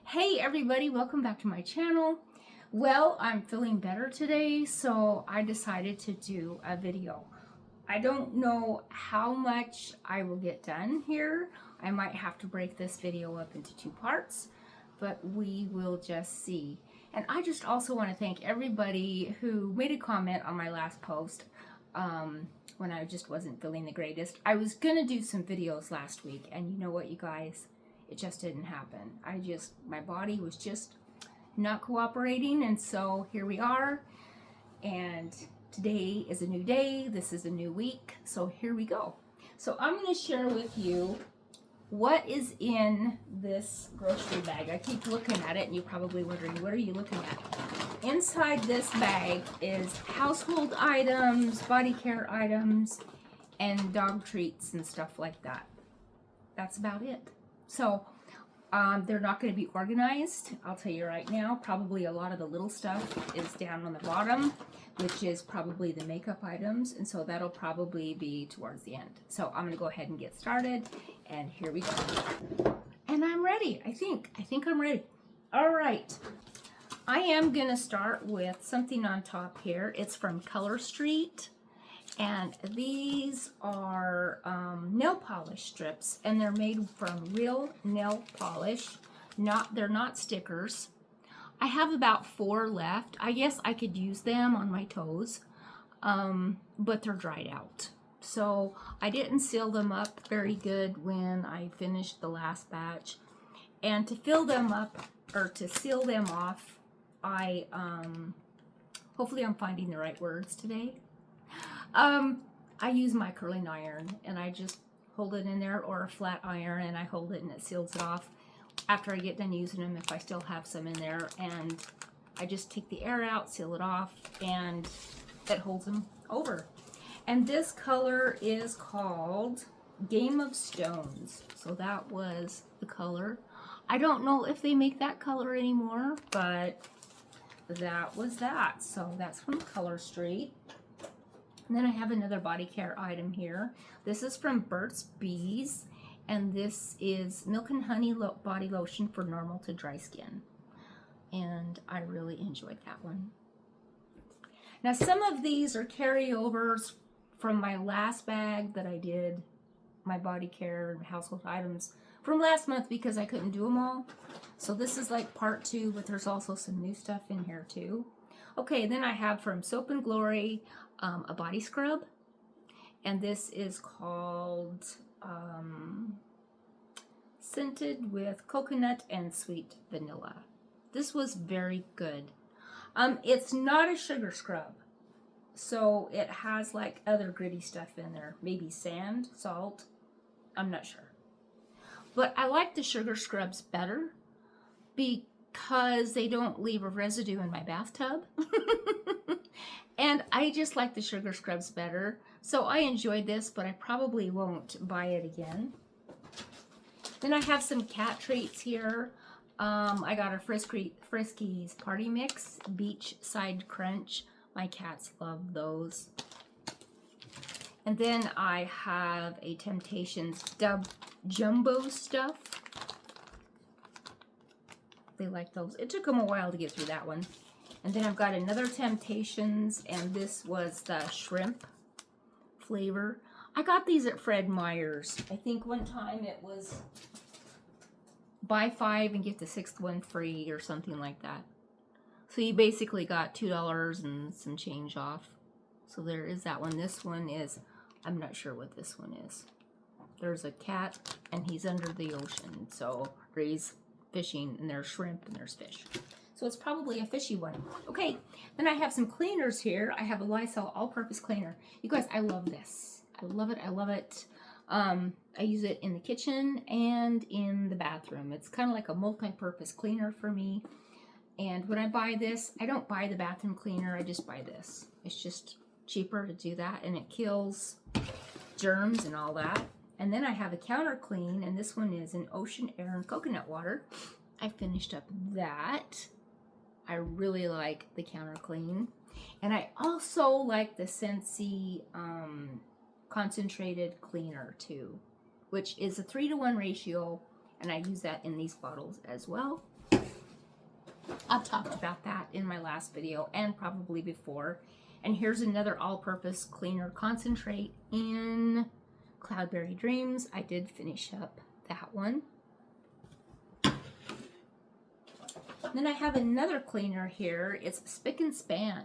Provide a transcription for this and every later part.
Hey everybody, welcome back to my channel. Well, I'm feeling better today, so I decided to do a video. I don't know how much I will get done here. I might have to break this video up into two parts, but we will just see. And I just also want to thank everybody who made a comment on my last post when I just wasn't feeling the greatest. I was gonna do some videos last week, and you know what, you guys? It just didn't happen. My body was just not cooperating, and so here we are. And today is a new day. This is a new week. So here we go. So I'm going to share with you what is in this grocery bag. I keep looking at it, and you're probably wondering, what are you looking at? Inside this bag is household items, body care items, and dog treats and stuff like that. That's about it. So they're not going to be organized, I'll tell you right now. Probably a lot of the little stuff is down on the bottom, which is probably the makeup items, and so that'll probably be towards the end. So I'm going to go ahead and get started, and here we go. And I'm ready, I think I'm ready. All right, I am going to start with something on top here. It's from Color Street. And these are nail polish strips, and they're made from real nail polish. They're not stickers. I have about 4 left. I guess I could use them on my toes, but they're dried out. So I didn't seal them up very good when I finished the last batch. And to fill them up, or to seal them off, hopefully I'm finding the right words today. I use my curling iron, and I just hold it in there, or a flat iron, and I hold it and it seals it off after I get done using them, if I still have some in there. And I just take the air out, seal it off, and it holds them over. And this color is called Game of Stones. So that was the color. I don't know if they make that color anymore, but that was that. So that's from Color Street. And then I have another body care item here. This is from Burt's Bees, and this is Milk and Honey Body Lotion for normal to dry skin. And I really enjoyed that one. Now, some of these are carryovers from my last bag that I did, my body care and household items from last month, because I couldn't do them all. So this is like part 2, but there's also some new stuff in here too. Okay, then I have from Soap and Glory a body scrub, and this is called Scented with Coconut and Sweet Vanilla. This was very good. It's not a sugar scrub, so it has like other gritty stuff in there, maybe sand, salt, I'm not sure. But I like the sugar scrubs better because they don't leave a residue in my bathtub. And I just like the sugar scrubs better. So I enjoyed this, but I probably won't buy it again. Then I have some cat treats here. I got a Friskies Party Mix Beachside Crunch. My cats love those. And then I have a Temptations Jumbo Stuff. They like those. It took them a while to get through that one. And then I've got another Temptations, and this was the shrimp flavor. I got these at Fred Meyer's. I think one time it was buy 5 and get the 6th one free or something like that. So you basically got $2 and some change off. So there is that one. This one is, I'm not sure what this one is. There's a cat, and he's under the ocean. So he's fishing, and there's shrimp and there's fish. So it's probably a fishy one. Okay, then I have some cleaners here. I have a Lysol all-purpose cleaner. You guys, I love this. I love it. I love it. I use it in the kitchen and in the bathroom. It's kind of like a multi-purpose cleaner for me. And when I buy this, I don't buy the bathroom cleaner. I just buy this. It's just cheaper to do that, and it kills germs and all that. And then I have a counter clean, and this one is in ocean air and coconut water. I finished up that. I really like the counter clean. And I also like the Scentsy concentrated cleaner too, which is a 3-to-1 ratio, and I use that in these bottles as well. I've talked about that in my last video and probably before. And here's another all-purpose cleaner concentrate in Cloudberry Dreams. I did finish up that one. Then I have another cleaner here. It's Spick and Span.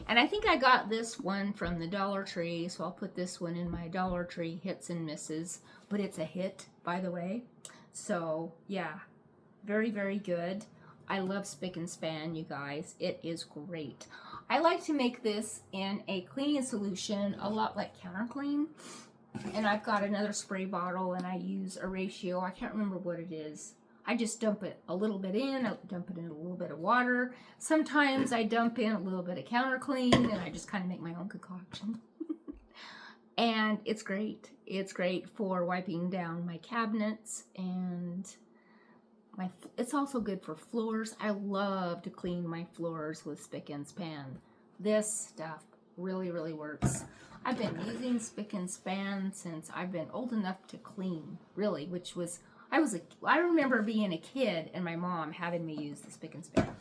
And I think I got this one from the Dollar Tree, so I'll put this one in my Dollar Tree hits and misses. But it's a hit, by the way. So, yeah, very, very good. I love Spick and Span, you guys. It is great. I like to make this in a cleaning solution, a lot like Counter Clean. And I've got another spray bottle, and I use a ratio. I can't remember what it is. I just dump it a little bit in, I dump it in a little bit of water. Sometimes I dump in a little bit of Counter Clean, and I just kind of make my own concoction. And it's great. It's great for wiping down my cabinets, and it's also good for floors. I love to clean my floors with Spick and Span. This stuff really, really works. I've been using Spick and Span since I've been old enough to clean, really, which was, I remember being a kid and my mom having me use the Spick and Span.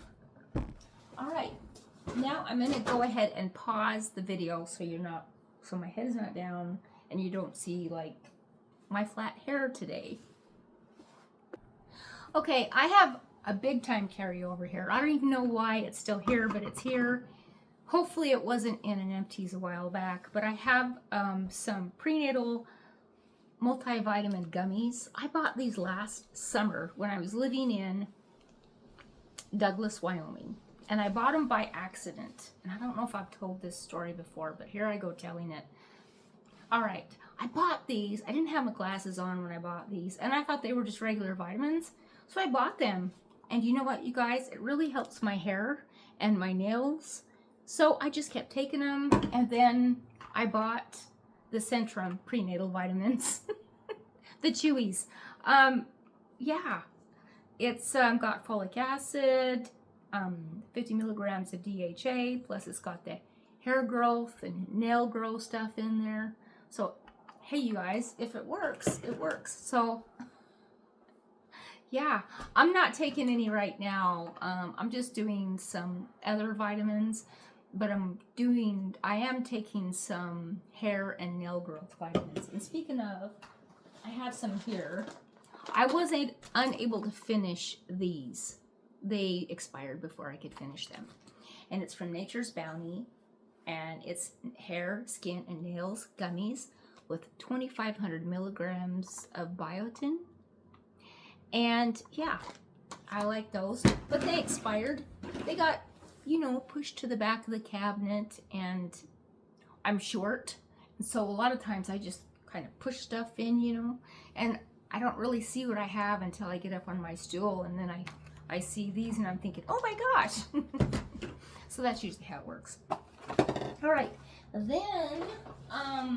All right, now I'm gonna go ahead and pause the video so my head is not down and you don't see like my flat hair today. Okay, I have a big time carryover here. I don't even know why it's still here, but it's here. Hopefully it wasn't in an Empties a while back, but I have some prenatal multivitamin gummies. I bought these last summer when I was living in Douglas, Wyoming. And I bought them by accident. And I don't know if I've told this story before, but here I go telling it. All right, I bought these. I didn't have my glasses on when I bought these, and I thought they were just regular vitamins. So I bought them. And you know what, you guys? It really helps my hair and my nails. So I just kept taking them, and then I bought the Centrum prenatal vitamins, the Chewies. Yeah, it's got folic acid, 50 milligrams of DHA, plus it's got the hair growth and nail growth stuff in there. So, hey, you guys, if it works, it works. So, yeah, I'm not taking any right now. I'm just doing some other vitamins. But I am taking some hair and nail growth vitamins. And speaking of, I have some here. I was unable to finish these. They expired before I could finish them. And it's from Nature's Bounty. And it's hair, skin, and nails gummies with 2,500 milligrams of biotin. And yeah, I like those. But they expired. They got, you know, pushed to the back of the cabinet, and I'm short, and so a lot of times I just kind of push stuff in, you know, and I don't really see what I have until I get up on my stool, and then I see these and I'm thinking, oh my gosh. So that's usually how it works. All right, then I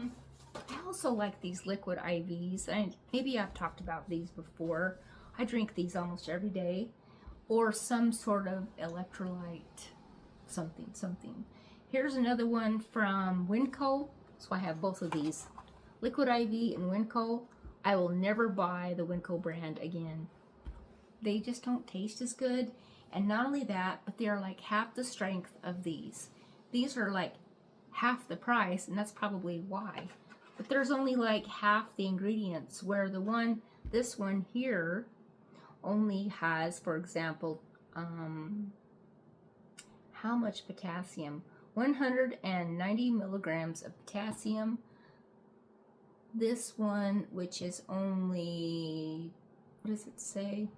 also like these liquid IVs, and maybe I've talked about these before. I drink these almost every day, or some sort of electrolyte something. Here's another one from Winco. So I have both of these, Liquid IV and Winco. I will never buy the Winco brand again. They just don't taste as good. And not only that, but they are like half the strength of these. These are like half the price, and that's probably why. But there's only like half the ingredients, where this one here only has, for example, how much potassium? 190 milligrams of potassium. This one, which is only, what does it say?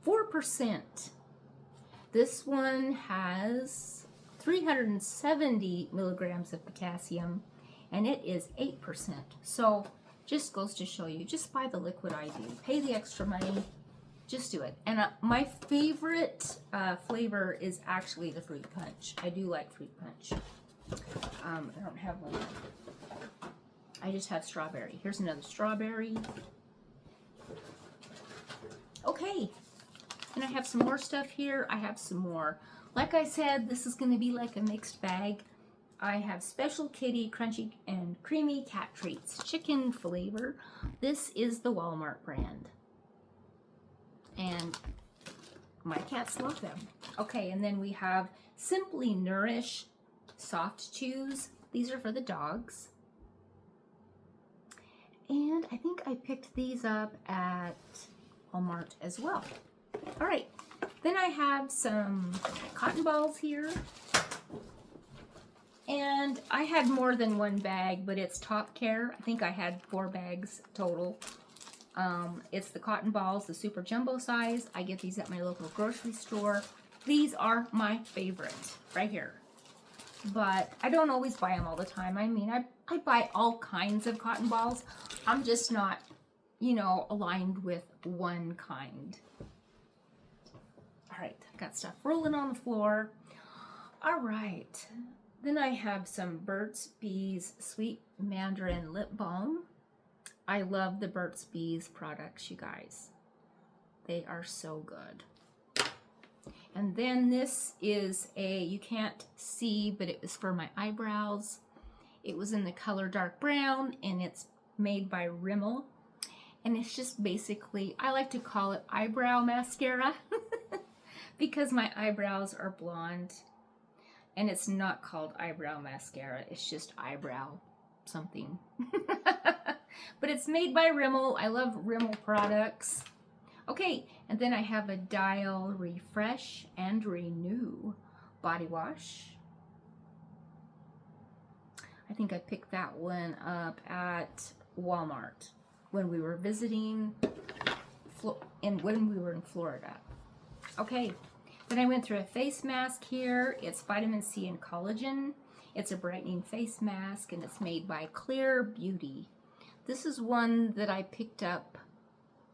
4%. This one has 370 milligrams of potassium, and it is 8%. So just goes to show you, just buy the Liquid IV. Pay the extra money. Just do it. And my favorite flavor is actually the fruit punch. I do like fruit punch. I don't have one. I just have strawberry. Here's another strawberry. Okay. And I have some more stuff here. I have some more. Like I said, this is going to be like a mixed bag. I have Special Kitty Crunchy and Creamy Cat Treats, chicken flavor. This is the Walmart brand. And my cats love them. Okay, and then we have Simply Nourish Soft Chews. These are for the dogs. And I think I picked these up at Walmart as well. All right, then I have some cotton balls here. And I had more than one bag, but it's Top Care. I think I had 4 bags total. It's the cotton balls, the super jumbo size. I get these at my local grocery store. These are my favorite right here. But I don't always buy them all the time. I mean, I buy all kinds of cotton balls. I'm just not, you know, aligned with one kind. All right, got stuff rolling on the floor. All right, then I have some Burt's Bees Sweet Mandarin Lip Balm. I love the Burt's Bees products, you guys. They are so good. And then this is you can't see, but it was for my eyebrows. It was in the color dark brown, and it's made by Rimmel. And it's just basically, I like to call it eyebrow mascara because my eyebrows are blonde. And it's not called eyebrow mascara, it's just eyebrow something. But it's made by Rimmel. I love Rimmel products. Okay, and then I have a Dial Refresh and Renew body wash. I think I picked that one up at Walmart when we were visiting when we were in Florida. Okay, then I went through a face mask here. It's vitamin C and collagen. It's a brightening face mask, and it's made by Clear Beauty. This is one that I picked up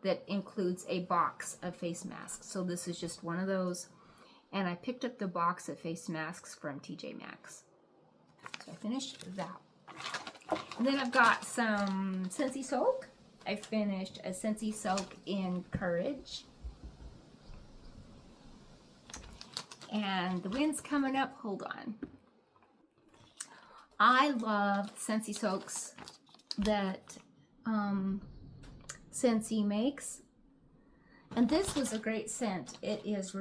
that includes a box of face masks. So this is just one of those. And I picked up the box of face masks from TJ Maxx. So I finished that. And then I've got some Scentsy Soak. I finished a Scentsy Soak in Courage. And the wind's coming up. Hold on. I love Scentsy Soaks that Scentsy makes, and this was a great scent. It is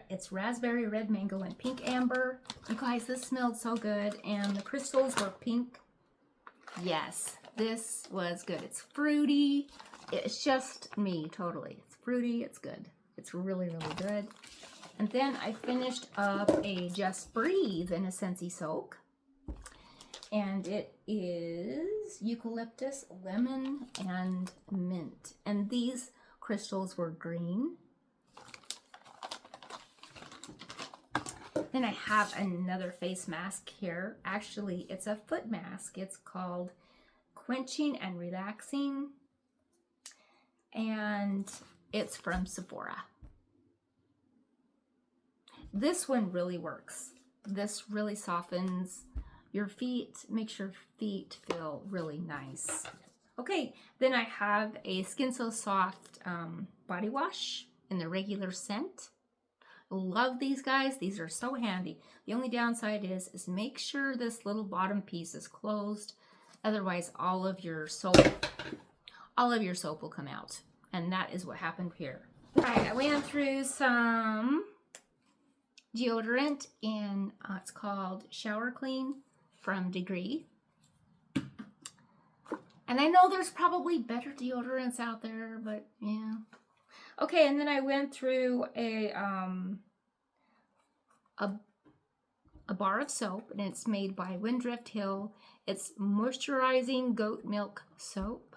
it's raspberry, red mango, and pink amber. You guys, this smelled so good, and the crystals were pink. Yes, this was good. It's fruity. It's just me, totally. It's fruity. It's good. It's really, really good. And then I finished up a Just Breathe in a Scentsy Soak. And it is eucalyptus, lemon, and mint. And these crystals were green. Then I have another face mask here. Actually, it's a foot mask. It's called Quenching and Relaxing. And it's from Sephora. This one really works. This really softens your feet, makes your feet feel really nice. Okay, then I have a Skin So Soft body wash in the regular scent. Love these guys. These are so handy. The only downside is make sure this little bottom piece is closed. Otherwise, all of your soap will come out. And that is what happened here. All right, I went through some deodorant in, it's called Shower Clean from Degree. And I know there's probably better deodorants out there, but yeah. Okay, and then I went through a bar of soap, and it's made by Windrift Hill. It's moisturizing goat milk soap,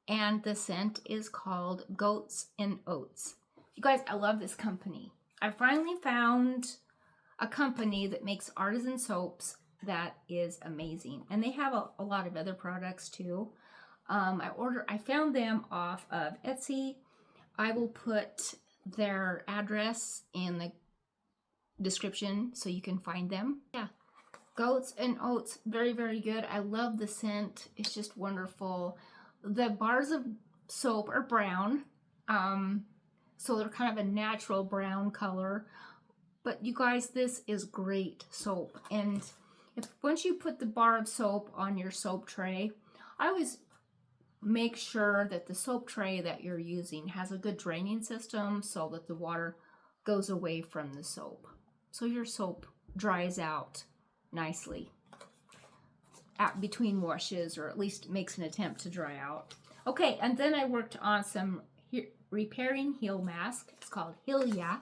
and the scent is called Goats and Oats. You guys, I love this company. I finally found a company that makes artisan soaps that is amazing, and they have a lot of other products too. I found them off of Etsy. I will put their address in the description so you can find them. Yeah, Goats and Oats, very, very good. I love the scent. It's just wonderful. The bars of soap are brown, so they're kind of a natural brown color. But you guys, this is great soap. And Once you put the bar of soap on your soap tray, I always make sure that the soap tray that you're using has a good draining system so that the water goes away from the soap. So your soap dries out nicely between washes, or at least makes an attempt to dry out. Okay, and then I worked on some repairing heel mask. It's called Hilya.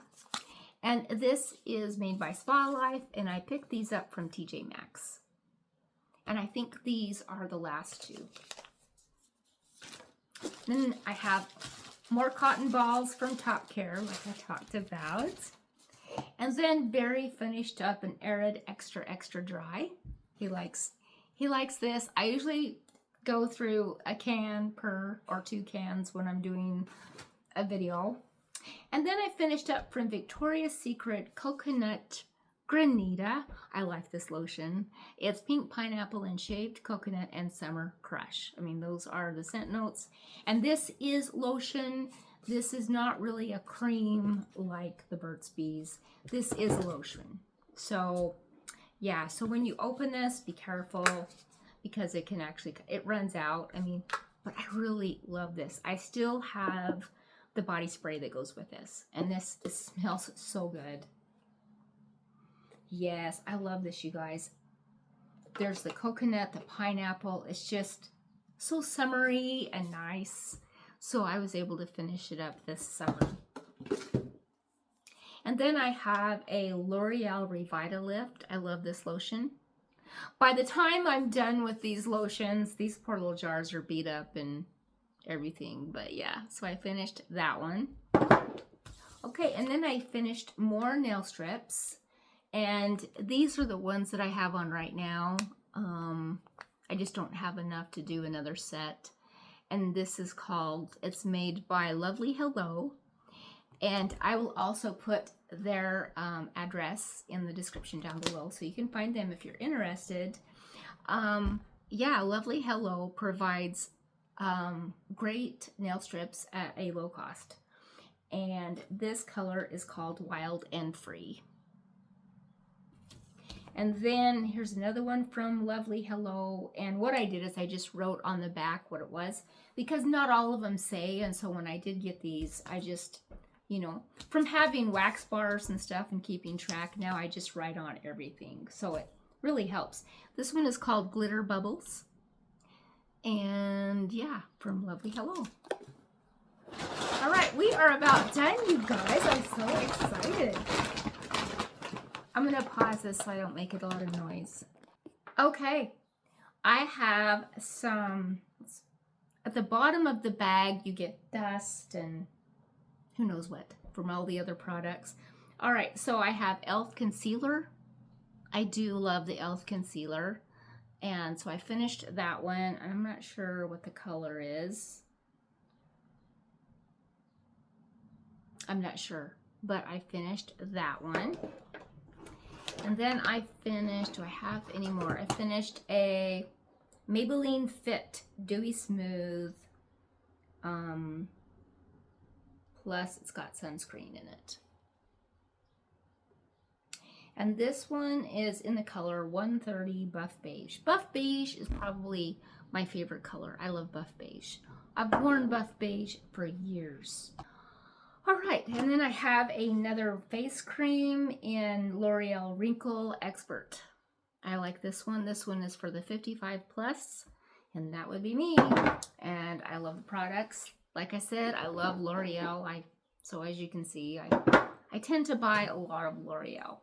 And this is made by Spa Life, and I picked these up from TJ Maxx. And I think these are the last two. Then I have more cotton balls from Top Care, like I talked about. And then Barry finished up an Arid Extra Extra Dry. He likes this. I usually go through a can per or 2 cans when I'm doing a video. And then I finished up from Victoria's Secret Coconut Granita. I like this lotion. It's pink pineapple and shaved coconut and summer crush. I mean, those are the scent notes. And this is lotion. This is not really a cream like the Burt's Bees. This is a lotion. So yeah, so when you open this, be careful because it can actually, it runs out. I mean, but I really love this. I still have the body spray that goes with this, and this smells so good. Yes, I love this, you guys. There's the coconut, the pineapple. It's just so summery and nice. So I was able to finish it up this summer. And then I have a L'Oreal Revitalift. I love this lotion. By the time I'm done with these lotions, these poor little jars are beat up and everything. But yeah, so I finished that one. Okay, and then I finished more nail strips. And these are the ones that I have on right now. I just don't have enough to do another set. And this is called, it's made by Lovely Hello. And I will also put their address in the description down below so you can find them if you're interested. Yeah, Lovely Hello provides great nail strips at a low cost. And this color is called Wild and Free. And then here's another one from Lovely Hello. And what I did is I just wrote on the back what it was, because not all of them say. And so when I did get these, I just, you know, from having wax bars and stuff and keeping track, now I just write on everything. So it really helps. This one is called Glitter Bubbles. And yeah, from Lovely Hello. All right, we are about done, you guys. I'm so excited. I'm going to pause this so I don't make it a lot of noise. Okay, I have some, at the bottom of the bag, you get dust and who knows what from all the other products. All right, so I have e.l.f. concealer. I do love the e.l.f. concealer. And so I finished that one. I'm not sure what the color is. I'm not sure, but I finished that one. And then I finished, do I have any more? I finished a Maybelline Fit Dewy Smooth. Plus it's got sunscreen in it. And this one is in the color 130 Buff Beige. Buff Beige is probably my favorite color. I love Buff Beige. I've worn Buff Beige for years. All right, and then I have another face cream in L'Oreal Wrinkle Expert. I like this one. This one is for the 55 plus, and that would be me. And I love the products. Like I said, I love L'Oreal. So as you can see, I tend to buy a lot of L'Oreal.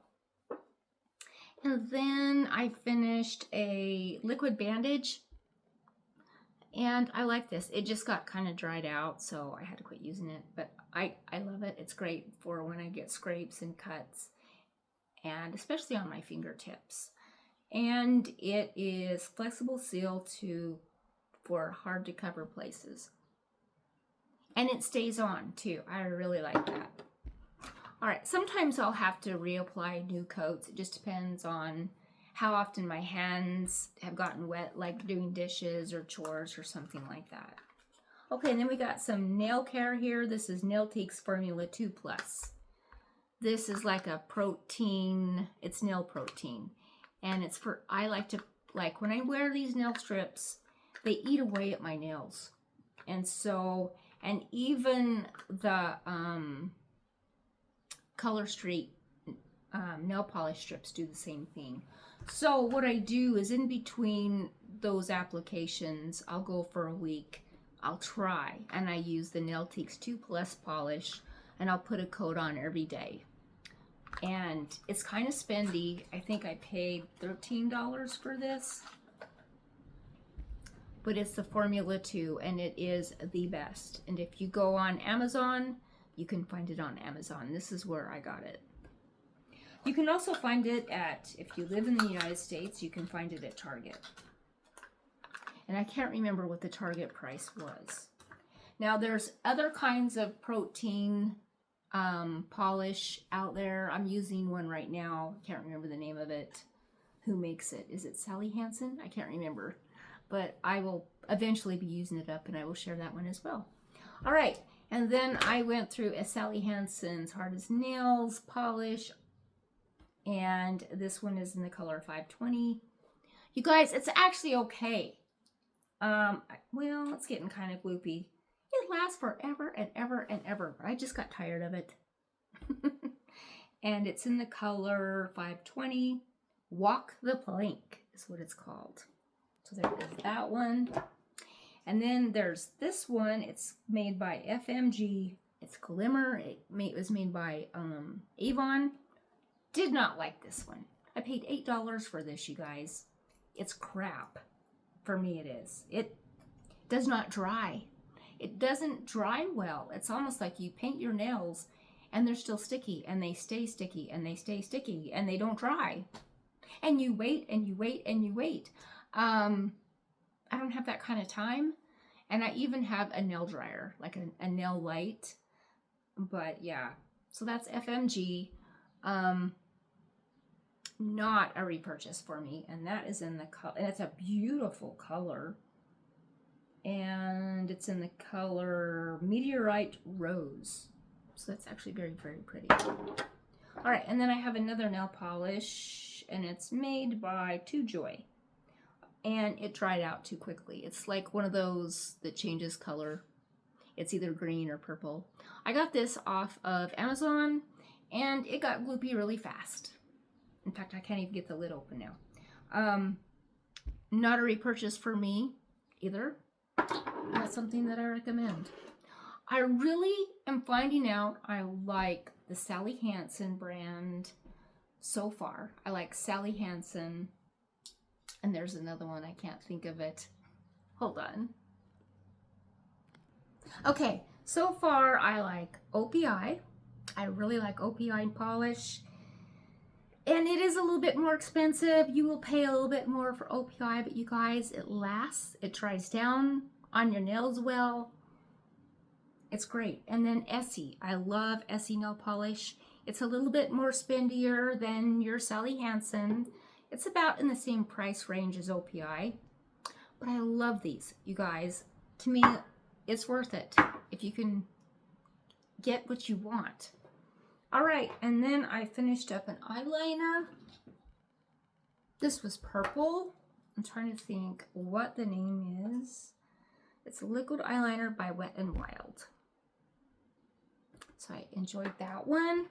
And then I finished a liquid bandage. And I like this. It just got kind of dried out, so I had to quit using it. But I love it. It's great for when I get scrapes and cuts, and especially on my fingertips. And it is flexible seal for hard to cover places. And it stays on too. I really like that. All right, sometimes I'll have to reapply new coats. It just depends on how often my hands have gotten wet, like doing dishes or chores or something like that. Okay, and then we got some nail care here. This is Nailteek's Formula 2 Plus. This is like a protein, it's nail protein. And it's for, I like to, like when I wear these nail strips, they eat away at my nails. And so, and even the Color Street nail polish strips do the same thing. So what I do is in between those applications, I'll go for a week. I'll try, and I use the Nailtiques 2 Plus polish, and I'll put a coat on every day. And it's kind of spendy. I think I paid $13 for this. But it's the Formula 2, and it is the best. And if you go on Amazon, you can find it on Amazon. This is where I got it. You can also find it at, if you live in the United States, you can find it at Target. And I can't remember what the Target price was. Now, there's other kinds of protein polish out there. I'm using one right now. Can't remember the name of it. Who makes it? Is it Sally Hansen? I can't remember. But I will eventually be using it up, and I will share that one as well. All right. And then I went through a Sally Hansen's Hard as Nails polish. And this one is in the color 520. You guys, it's actually okay. Well, it's getting kind of gloopy. It lasts forever and ever and ever. I just got tired of it. And it's in the color 520. Walk the Plank is what it's called. So there is that one. And then there's this one. It's made by FMG. It's Glimmer. It was made by Avon. Did not like this one. I paid $8 for this, you guys. It's crap. For me it is. It does not dry. It doesn't dry well. It's almost like you paint your nails and they're still sticky, and they stay sticky, and they stay sticky, and they don't dry. And you wait and you wait and you wait. I don't have that kind of time. And I even have a nail dryer, like a nail light. But yeah, so that's FMG. Not a repurchase for me. And that is in the color, and it's a beautiful color. And it's in the color Meteorite Rose. So that's actually very, very pretty. All right, and then I have another nail polish, and it's made by Two Joy. And it dried out too quickly. It's like one of those that changes color. It's either green or purple. I got this off of Amazon, and it got gloopy really fast. In fact, I can't even get the lid open now. Not a repurchase for me either. Not something that I recommend. I really am finding out I like the Sally Hansen brand so far. I like Sally Hansen. And there's another one. I can't think of it. Hold on. Okay, so far I like OPI. I really like OPI polish. And it is a little bit more expensive. You will pay a little bit more for OPI, but you guys, it lasts. It dries down on your nails well. It's great. And then Essie. I love Essie nail polish. It's a little bit more spendier than your Sally Hansen. It's about in the same price range as OPI. But I love these, you guys. To me, it's worth it if you can get what you want. All right, and then I finished up an eyeliner. This was purple. I'm trying to think what the name is. It's a liquid eyeliner by Wet n Wild. So I enjoyed that one.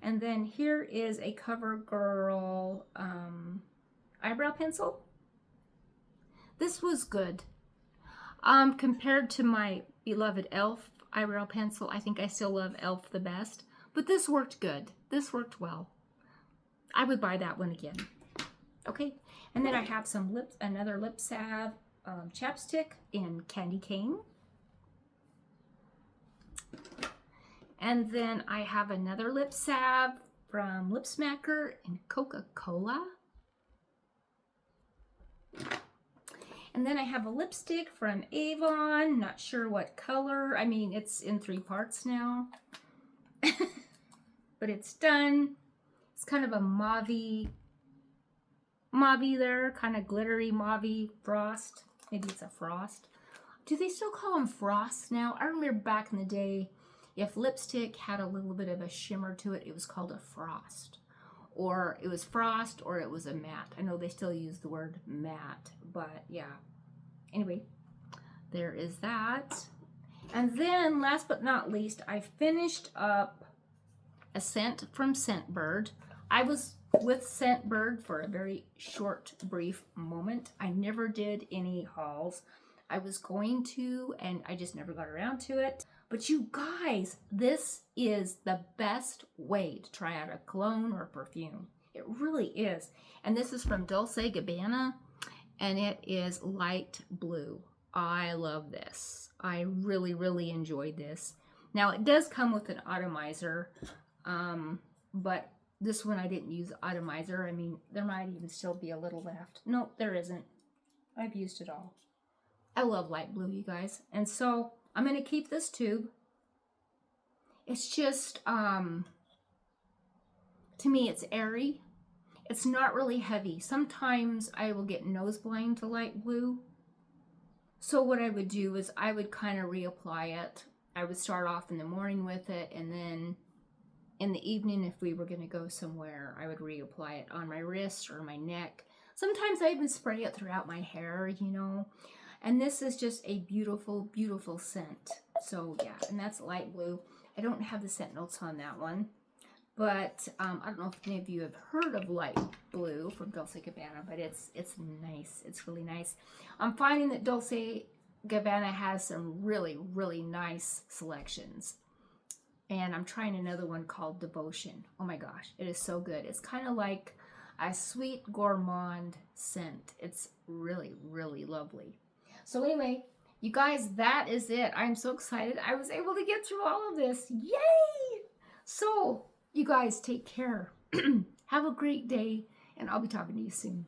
And then here is a CoverGirl eyebrow pencil. This was good. Compared to my beloved e.l.f. eyebrow pencil, I think I still love e.l.f. the best. But this worked good. This worked well. I would buy that one again. Okay, and then I have some another lip salve chapstick in Candy Cane. And then I have another lip salve from Lip Smacker in Coca-Cola. And then I have a lipstick from Avon, not sure what color. I mean, it's in 3 parts now. But it's done. It's kind of a mauve-y there, kind of glittery mauve frost. Maybe it's a frost. Do they still call them frosts now? I remember back in the day, if lipstick had a little bit of a shimmer to it, it was called a frost. or it was frost, or it was a matte. I know they still use the word matte, but yeah. Anyway, there is that. And then, last but not least, I finished up a scent from Scentbird. I was with Scentbird for a very short, brief moment. I never did any hauls. I was going to, and I just never got around to it. But you guys, this is the best way to try out a cologne or perfume. It really is. And this is from Dulce Gabbana, and it is light blue. I love this. I really, really enjoyed this. Now, it does come with an atomizer, but this one I didn't use atomizer. I mean, there might even still be a little left. Nope, there isn't. I've used it all. I love light blue, you guys. And so I'm going to keep this tube. It's just, to me, it's airy. It's not really heavy. Sometimes I will get nose blind to light blue. So what I would do is I would kind of reapply it. I would start off in the morning with it, and then in the evening, if we were going to go somewhere, I would reapply it on my wrist or my neck. Sometimes I even spray it throughout my hair, you know. And this is just a beautiful, beautiful scent. So yeah, and that's light blue. I don't have the scent notes on that one. But I don't know if any of you have heard of light blue from Dulce Gabbana, but it's nice. It's really nice. I'm finding that Dulce Gabbana has some really, really nice selections. And I'm trying another one called Devotion. Oh my gosh, it is so good. It's kind of like a sweet gourmand scent. It's really, really lovely. So anyway, you guys, that is it. I'm so excited. I was able to get through all of this. Yay! So, you guys take care. Have a great day, and I'll be talking to you soon.